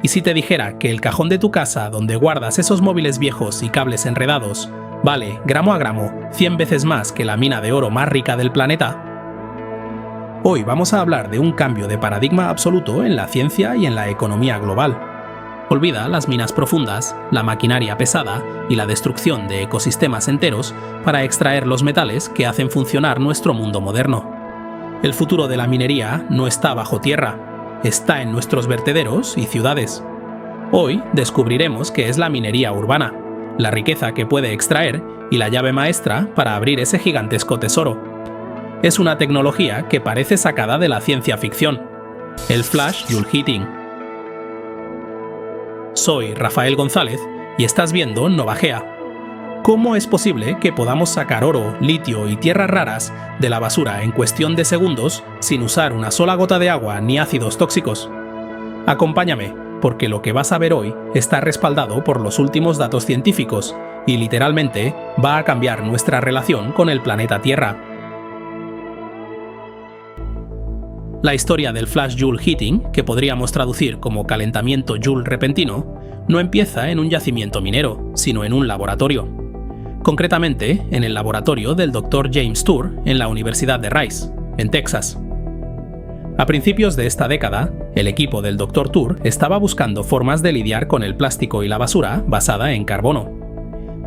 ¿Y si te dijera que el cajón de tu casa donde guardas esos móviles viejos y cables enredados vale, gramo a gramo, 100 veces más que la mina de oro más rica del planeta? Hoy vamos a hablar de un cambio de paradigma absoluto en la ciencia y en la economía global. Olvida las minas profundas, la maquinaria pesada y la destrucción de ecosistemas enteros para extraer los metales que hacen funcionar nuestro mundo moderno. El futuro de la minería no está bajo tierra, está en nuestros vertederos y ciudades. Hoy descubriremos qué es la minería urbana, la riqueza que puede extraer y la llave maestra para abrir ese gigantesco tesoro. Es una tecnología que parece sacada de la ciencia ficción, el Flash Joule Heating. Soy Rafael González y estás viendo Novagea. ¿Cómo es posible que podamos sacar oro, litio y tierras raras de la basura en cuestión de segundos sin usar una sola gota de agua ni ácidos tóxicos? Acompáñame, porque lo que vas a ver hoy está respaldado por los últimos datos científicos y literalmente va a cambiar nuestra relación con el planeta Tierra. La historia del Flash Joule Heating, que podríamos traducir como calentamiento Joule repentino, no empieza en un yacimiento minero, sino en un laboratorio. Concretamente, en el laboratorio del Dr. James Tour en la Universidad de Rice, en Texas. A principios de esta década, el equipo del Dr. Tour estaba buscando formas de lidiar con el plástico y la basura basada en carbono.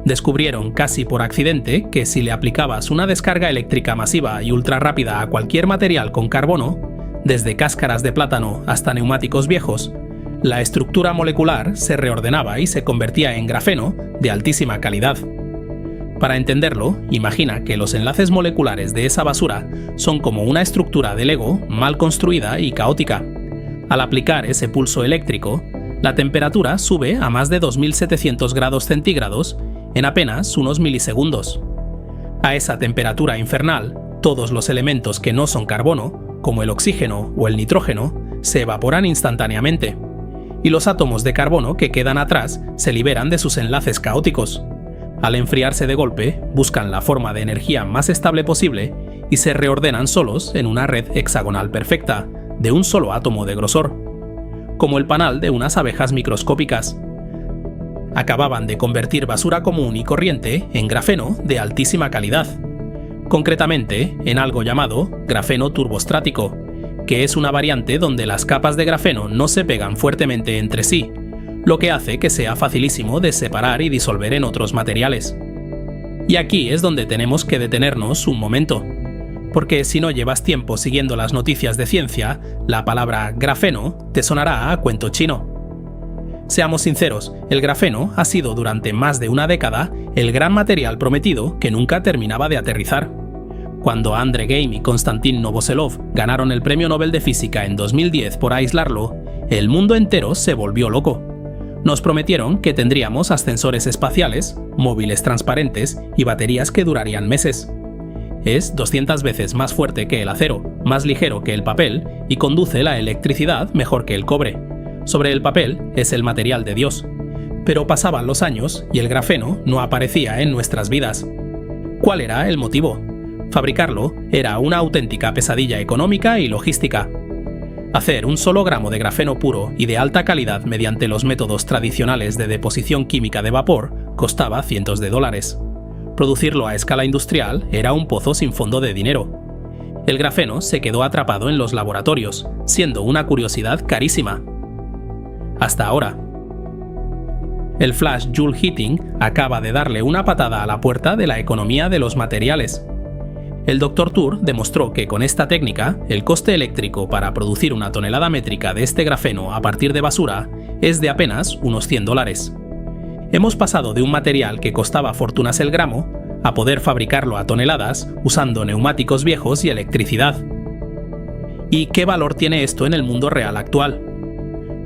Descubrieron casi por accidente que si le aplicabas una descarga eléctrica masiva y ultra rápida a cualquier material con carbono, desde cáscaras de plátano hasta neumáticos viejos, la estructura molecular se reordenaba y se convertía en grafeno de altísima calidad. Para entenderlo, imagina que los enlaces moleculares de esa basura son como una estructura de Lego mal construida y caótica. Al aplicar ese pulso eléctrico, la temperatura sube a más de 2700 grados centígrados en apenas unos milisegundos. A esa temperatura infernal, todos los elementos que no son carbono, como el oxígeno o el nitrógeno, se evaporan instantáneamente, y los átomos de carbono que quedan atrás se liberan de sus enlaces caóticos. Al enfriarse de golpe, buscan la forma de energía más estable posible y se reordenan solos en una red hexagonal perfecta, de un solo átomo de grosor, como el panal de unas abejas microscópicas. Acababan de convertir basura común y corriente en grafeno de altísima calidad, concretamente en algo llamado grafeno turbostrático, que es una variante donde las capas de grafeno no se pegan fuertemente entre sí, lo que hace que sea facilísimo de separar y disolver en otros materiales. Y aquí es donde tenemos que detenernos un momento, porque si no llevas tiempo siguiendo las noticias de ciencia, la palabra grafeno te sonará a cuento chino. Seamos sinceros, el grafeno ha sido durante más de una década el gran material prometido que nunca terminaba de aterrizar. Cuando Andrei Geim y Konstantin Novoselov ganaron el Premio Nobel de Física en 2010 por aislarlo, el mundo entero se volvió loco. Nos prometieron que tendríamos ascensores espaciales, móviles transparentes y baterías que durarían meses. Es 200 veces más fuerte que el acero, más ligero que el papel y conduce la electricidad mejor que el cobre. Sobre el papel es el material de Dios. Pero pasaban los años y el grafeno no aparecía en nuestras vidas. ¿Cuál era el motivo? Fabricarlo era una auténtica pesadilla económica y logística. Hacer un solo gramo de grafeno puro y de alta calidad mediante los métodos tradicionales de deposición química de vapor costaba cientos de dólares. Producirlo a escala industrial era un pozo sin fondo de dinero. El grafeno se quedó atrapado en los laboratorios, siendo una curiosidad carísima. Hasta ahora. El Flash Joule Heating acaba de darle una patada a la puerta de la economía de los materiales. El Dr. Tour demostró que con esta técnica, el coste eléctrico para producir una tonelada métrica de este grafeno a partir de basura es de apenas unos $100. Hemos pasado de un material que costaba fortunas el gramo a poder fabricarlo a toneladas usando neumáticos viejos y electricidad. ¿Y qué valor tiene esto en el mundo real actual?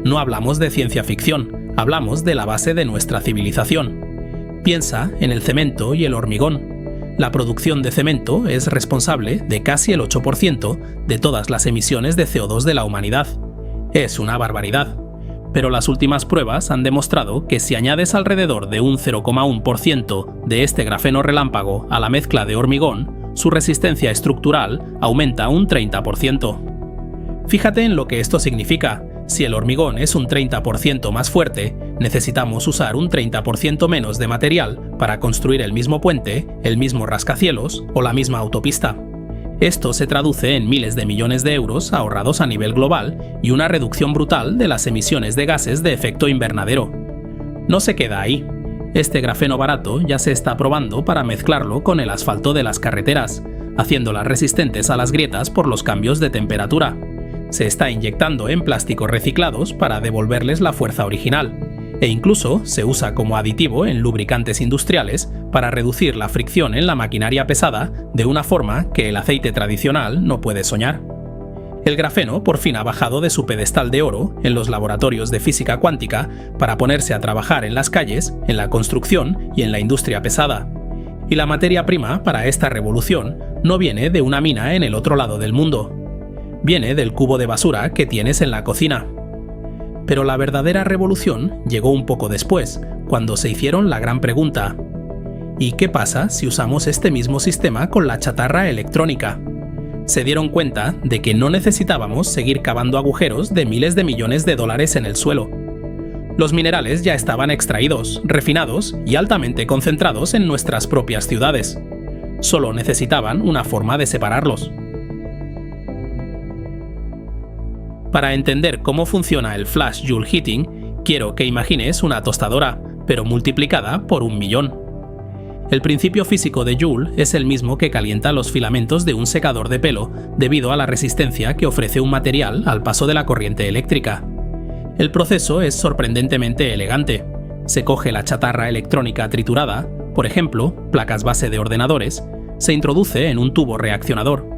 No hablamos de ciencia ficción, hablamos de la base de nuestra civilización. Piensa en el cemento y el hormigón. La producción de cemento es responsable de casi el 8% de todas las emisiones de CO2 de la humanidad. Es una barbaridad. Pero las últimas pruebas han demostrado que si añades alrededor de un 0,1% de este grafeno relámpago a la mezcla de hormigón, su resistencia estructural aumenta un 30%. Fíjate en lo que esto significa. Si el hormigón es un 30% más fuerte, necesitamos usar un 30% menos de material para construir el mismo puente, el mismo rascacielos o la misma autopista. Esto se traduce en miles de millones de euros ahorrados a nivel global y una reducción brutal de las emisiones de gases de efecto invernadero. No se queda ahí. Este grafeno barato ya se está probando para mezclarlo con el asfalto de las carreteras, haciéndolas resistentes a las grietas por los cambios de temperatura. Se está inyectando en plásticos reciclados para devolverles la fuerza original, e incluso se usa como aditivo en lubricantes industriales para reducir la fricción en la maquinaria pesada de una forma que el aceite tradicional no puede soñar. El grafeno por fin ha bajado de su pedestal de oro en los laboratorios de física cuántica para ponerse a trabajar en las calles, en la construcción y en la industria pesada. Y la materia prima para esta revolución no viene de una mina en el otro lado del mundo. Viene del cubo de basura que tienes en la cocina. Pero la verdadera revolución llegó un poco después, cuando se hicieron la gran pregunta: ¿y qué pasa si usamos este mismo sistema con la chatarra electrónica? Se dieron cuenta de que no necesitábamos seguir cavando agujeros de miles de millones de dólares en el suelo. Los minerales ya estaban extraídos, refinados y altamente concentrados en nuestras propias ciudades. Solo necesitaban una forma de separarlos. Para entender cómo funciona el flash Joule heating, quiero que imagines una tostadora, pero multiplicada por 1.000.000. El principio físico de Joule es el mismo que calienta los filamentos de un secador de pelo debido a la resistencia que ofrece un material al paso de la corriente eléctrica. El proceso es sorprendentemente elegante. Se coge la chatarra electrónica triturada, por ejemplo, placas base de ordenadores, se introduce en un tubo reaccionador.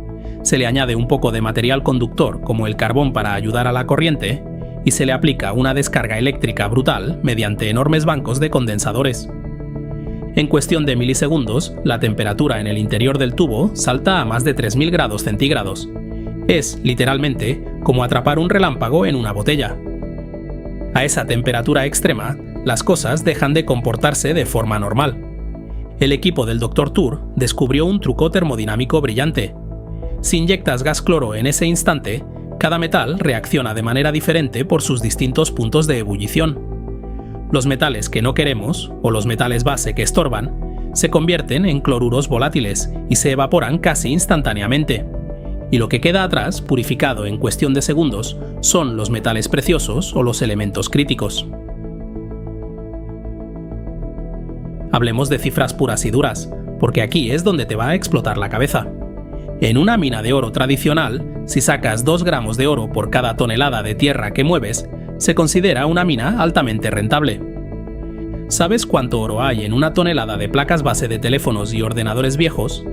Se le añade un poco de material conductor como el carbón para ayudar a la corriente y se le aplica una descarga eléctrica brutal mediante enormes bancos de condensadores. En cuestión de milisegundos, la temperatura en el interior del tubo salta a más de 3.000 grados centígrados. Es, literalmente, como atrapar un relámpago en una botella. A esa temperatura extrema, las cosas dejan de comportarse de forma normal. El equipo del Dr. Tour descubrió un truco termodinámico brillante. Si inyectas gas cloro en ese instante, cada metal reacciona de manera diferente por sus distintos puntos de ebullición. Los metales que no queremos, o los metales base que estorban, se convierten en cloruros volátiles y se evaporan casi instantáneamente. Y lo que queda atrás, purificado en cuestión de segundos, son los metales preciosos o los elementos críticos. Hablemos de cifras puras y duras, porque aquí es donde te va a explotar la cabeza. En una mina de oro tradicional, si sacas 2 gramos de oro por cada tonelada de tierra que mueves, se considera una mina altamente rentable. ¿Sabes cuánto oro hay en una tonelada de placas base de teléfonos y ordenadores viejos?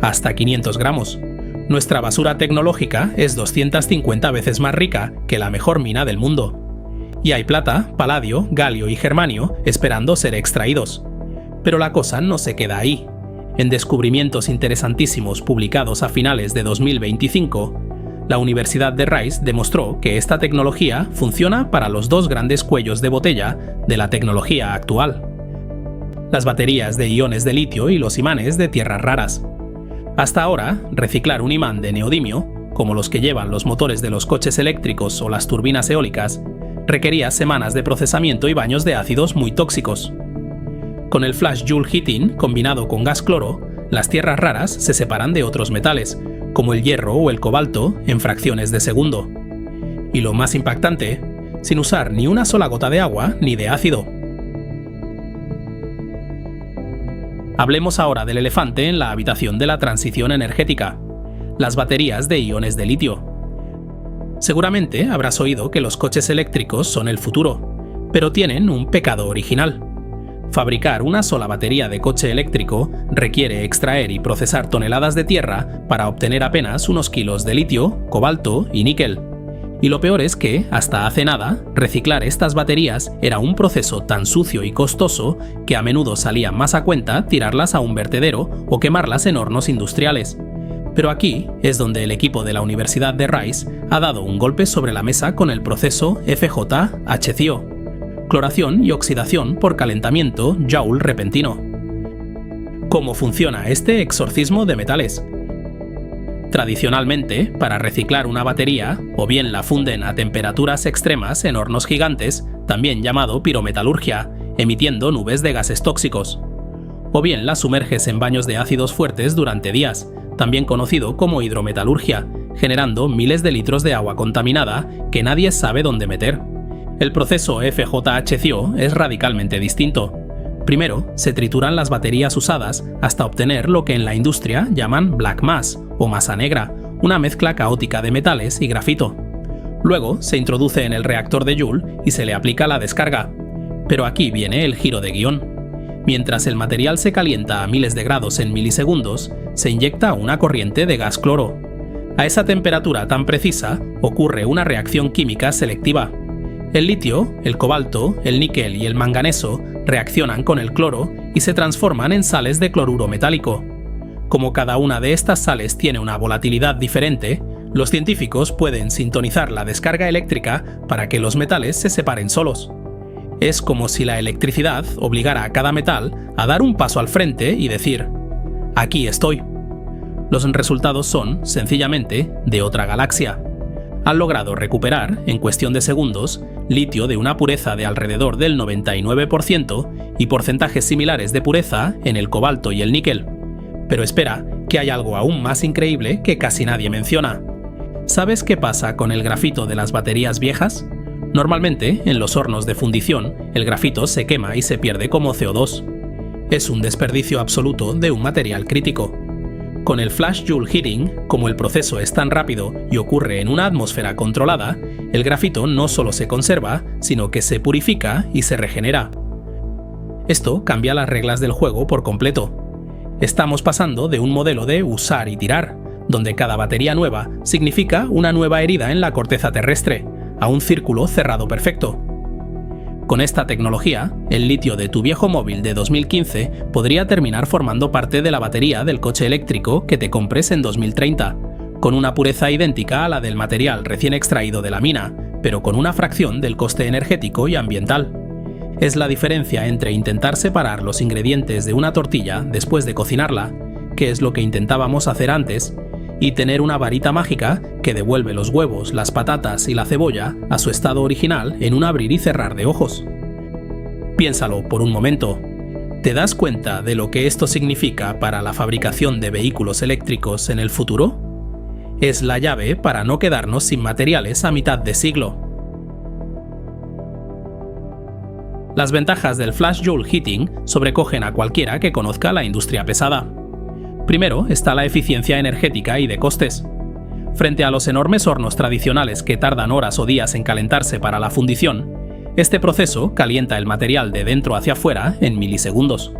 Hasta 500 gramos. Nuestra basura tecnológica es 250 veces más rica que la mejor mina del mundo. Y hay plata, paladio, galio y germanio esperando ser extraídos. Pero la cosa no se queda ahí. En descubrimientos interesantísimos publicados a finales de 2025, la Universidad de Rice demostró que esta tecnología funciona para los 2 grandes cuellos de botella de la tecnología actual: las baterías de iones de litio y los imanes de tierras raras. Hasta ahora, reciclar un imán de neodimio, como los que llevan los motores de los coches eléctricos o las turbinas eólicas, requería semanas de procesamiento y baños de ácidos muy tóxicos. Con el flash Joule heating combinado con gas cloro, las tierras raras se separan de otros metales, como el hierro o el cobalto, en fracciones de segundo. Y lo más impactante, sin usar ni una sola gota de agua ni de ácido. Hablemos ahora del elefante en la habitación de la transición energética: las baterías de iones de litio. Seguramente habrás oído que los coches eléctricos son el futuro, pero tienen un pecado original. Fabricar una sola batería de coche eléctrico requiere extraer y procesar toneladas de tierra para obtener apenas unos kilos de litio, cobalto y níquel. Y lo peor es que, hasta hace nada, reciclar estas baterías era un proceso tan sucio y costoso que a menudo salía más a cuenta tirarlas a un vertedero o quemarlas en hornos industriales. Pero aquí es donde el equipo de la Universidad de Rice ha dado un golpe sobre la mesa con el proceso FJ-HCO. Cloración y oxidación por calentamiento Joule repentino. ¿Cómo funciona este exorcismo de metales? Tradicionalmente, para reciclar una batería, o bien la funden a temperaturas extremas en hornos gigantes, también llamado pirometalurgia, emitiendo nubes de gases tóxicos. O bien la sumerges en baños de ácidos fuertes durante días, también conocido como hidrometalurgia, generando miles de litros de agua contaminada que nadie sabe dónde meter. El proceso FJHCO es radicalmente distinto. Primero, se trituran las baterías usadas hasta obtener lo que en la industria llaman black mass, o masa negra, una mezcla caótica de metales y grafito. Luego, se introduce en el reactor de Joule y se le aplica la descarga. Pero aquí viene el giro de guión. Mientras el material se calienta a miles de grados en milisegundos, se inyecta una corriente de gas cloro. A esa temperatura tan precisa ocurre una reacción química selectiva. El litio, el cobalto, el níquel y el manganeso reaccionan con el cloro y se transforman en sales de cloruro metálico. Como cada una de estas sales tiene una volatilidad diferente, los científicos pueden sintonizar la descarga eléctrica para que los metales se separen solos. Es como si la electricidad obligara a cada metal a dar un paso al frente y decir: «Aquí estoy». Los resultados son, sencillamente, de otra galaxia. Han logrado recuperar, en cuestión de segundos, litio de una pureza de alrededor del 99% y porcentajes similares de pureza en el cobalto y el níquel. Pero espera, que hay algo aún más increíble que casi nadie menciona. ¿Sabes qué pasa con el grafito de las baterías viejas? Normalmente, en los hornos de fundición, el grafito se quema y se pierde como CO2. Es un desperdicio absoluto de un material crítico. Con el flash Joule heating, como el proceso es tan rápido y ocurre en una atmósfera controlada, el grafito no solo se conserva, sino que se purifica y se regenera. Esto cambia las reglas del juego por completo. Estamos pasando de un modelo de usar y tirar, donde cada batería nueva significa una nueva herida en la corteza terrestre, a un círculo cerrado perfecto. Con esta tecnología, el litio de tu viejo móvil de 2015 podría terminar formando parte de la batería del coche eléctrico que te compres en 2030, con una pureza idéntica a la del material recién extraído de la mina, pero con una fracción del coste energético y ambiental. Es la diferencia entre intentar separar los ingredientes de una tortilla después de cocinarla, que es lo que intentábamos hacer antes, y tener una varita mágica que devuelve los huevos, las patatas y la cebolla a su estado original en un abrir y cerrar de ojos. Piénsalo por un momento. ¿Te das cuenta de lo que esto significa para la fabricación de vehículos eléctricos en el futuro? Es la llave para no quedarnos sin materiales a mitad de siglo. Las ventajas del flash Joule heating sobrecogen a cualquiera que conozca la industria pesada. Primero está la eficiencia energética y de costes. Frente a los enormes hornos tradicionales que tardan horas o días en calentarse para la fundición, este proceso calienta el material de dentro hacia afuera en milisegundos.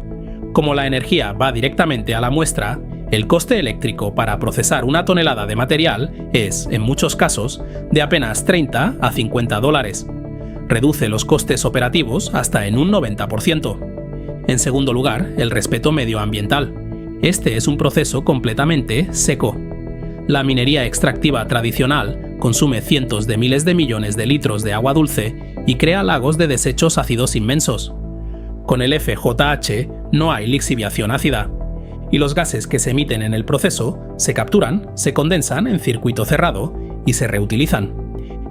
Como la energía va directamente a la muestra, el coste eléctrico para procesar una tonelada de material es, en muchos casos, de apenas $30 a $50. Reduce los costes operativos hasta en un 90%. En segundo lugar, el respeto medioambiental. Este es un proceso completamente seco. La minería extractiva tradicional consume cientos de miles de millones de litros de agua dulce y crea lagos de desechos ácidos inmensos. Con el FJH no hay lixiviación ácida, y los gases que se emiten en el proceso se capturan, se condensan en circuito cerrado y se reutilizan.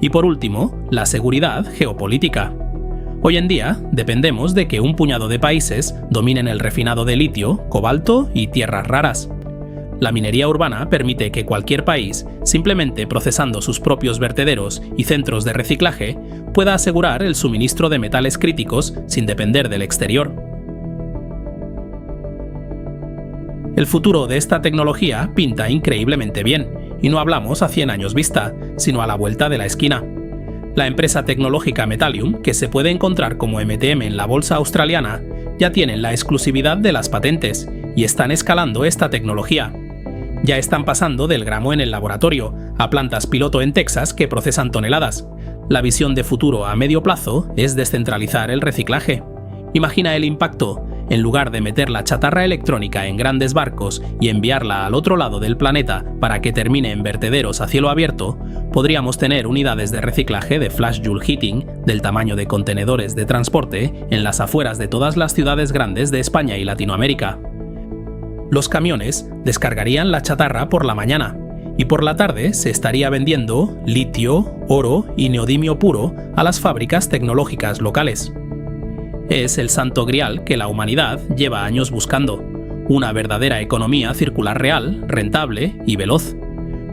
Y por último, la seguridad geopolítica. Hoy en día dependemos de que un puñado de países dominen el refinado de litio, cobalto y tierras raras. La minería urbana permite que cualquier país, simplemente procesando sus propios vertederos y centros de reciclaje, pueda asegurar el suministro de metales críticos sin depender del exterior. El futuro de esta tecnología pinta increíblemente bien, y no hablamos a 100 años vista, sino a la vuelta de la esquina. La empresa tecnológica Metallium, que se puede encontrar como MTM en la bolsa australiana, ya tienen la exclusividad de las patentes y están escalando esta tecnología. Ya están pasando del gramo en el laboratorio a plantas piloto en Texas que procesan toneladas. La visión de futuro a medio plazo es descentralizar el reciclaje. Imagina el impacto. En lugar de meter la chatarra electrónica en grandes barcos y enviarla al otro lado del planeta para que termine en vertederos a cielo abierto, podríamos tener unidades de reciclaje de flash Joule heating del tamaño de contenedores de transporte en las afueras de todas las ciudades grandes de España y Latinoamérica. Los camiones descargarían la chatarra por la mañana y por la tarde se estaría vendiendo litio, oro y neodimio puro a las fábricas tecnológicas locales. Es el santo grial que la humanidad lleva años buscando, una verdadera economía circular real, rentable y veloz,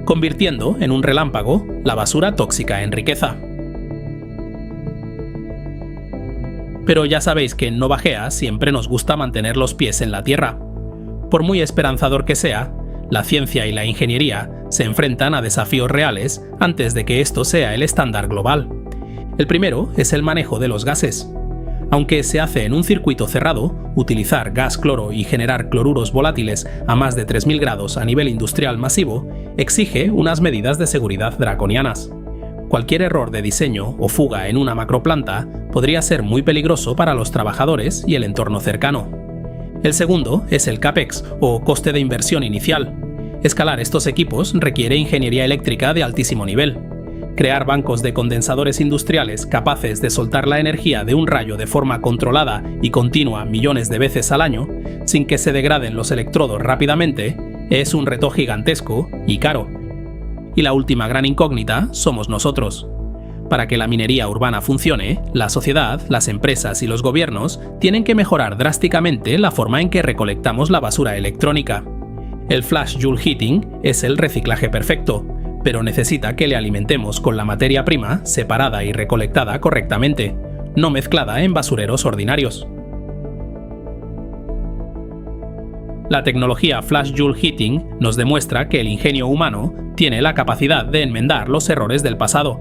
convirtiendo en un relámpago la basura tóxica en riqueza. Pero ya sabéis que en Novagea siempre nos gusta mantener los pies en la tierra. Por muy esperanzador que sea, la ciencia y la ingeniería se enfrentan a desafíos reales antes de que esto sea el estándar global. El primero es el manejo de los gases. Aunque se hace en un circuito cerrado, utilizar gas cloro y generar cloruros volátiles a más de 3000 grados a nivel industrial masivo exige unas medidas de seguridad draconianas. Cualquier error de diseño o fuga en una macroplanta podría ser muy peligroso para los trabajadores y el entorno cercano. El segundo es el CAPEX, o coste de inversión inicial. Escalar estos equipos requiere ingeniería eléctrica de altísimo nivel. Crear bancos de condensadores industriales capaces de soltar la energía de un rayo de forma controlada y continua millones de veces al año, sin que se degraden los electrodos rápidamente, es un reto gigantesco y caro. Y la última gran incógnita somos nosotros. Para que la minería urbana funcione, la sociedad, las empresas y los gobiernos tienen que mejorar drásticamente la forma en que recolectamos la basura electrónica. El flash Joule Heating es el reciclaje perfecto, pero necesita que le alimentemos con la materia prima separada y recolectada correctamente, no mezclada en basureros ordinarios. La tecnología Flash Joule Heating nos demuestra que el ingenio humano tiene la capacidad de enmendar los errores del pasado.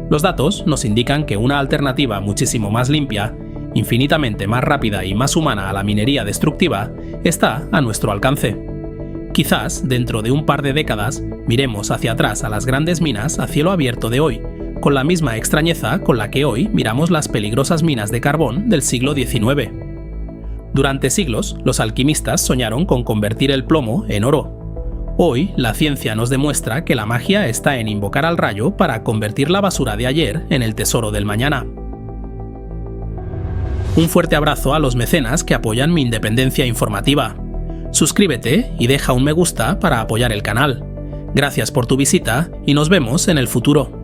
Los datos nos indican que una alternativa muchísimo más limpia, infinitamente más rápida y más humana a la minería destructiva, está a nuestro alcance. Quizás, dentro de un par de décadas, miremos hacia atrás a las grandes minas a cielo abierto de hoy, con la misma extrañeza con la que hoy miramos las peligrosas minas de carbón del siglo XIX. Durante siglos, los alquimistas soñaron con convertir el plomo en oro. Hoy, la ciencia nos demuestra que la magia está en invocar al rayo para convertir la basura de ayer en el tesoro del mañana. Un fuerte abrazo a los mecenas que apoyan mi independencia informativa. Suscríbete y deja un me gusta para apoyar el canal. Gracias por tu visita y nos vemos en el futuro.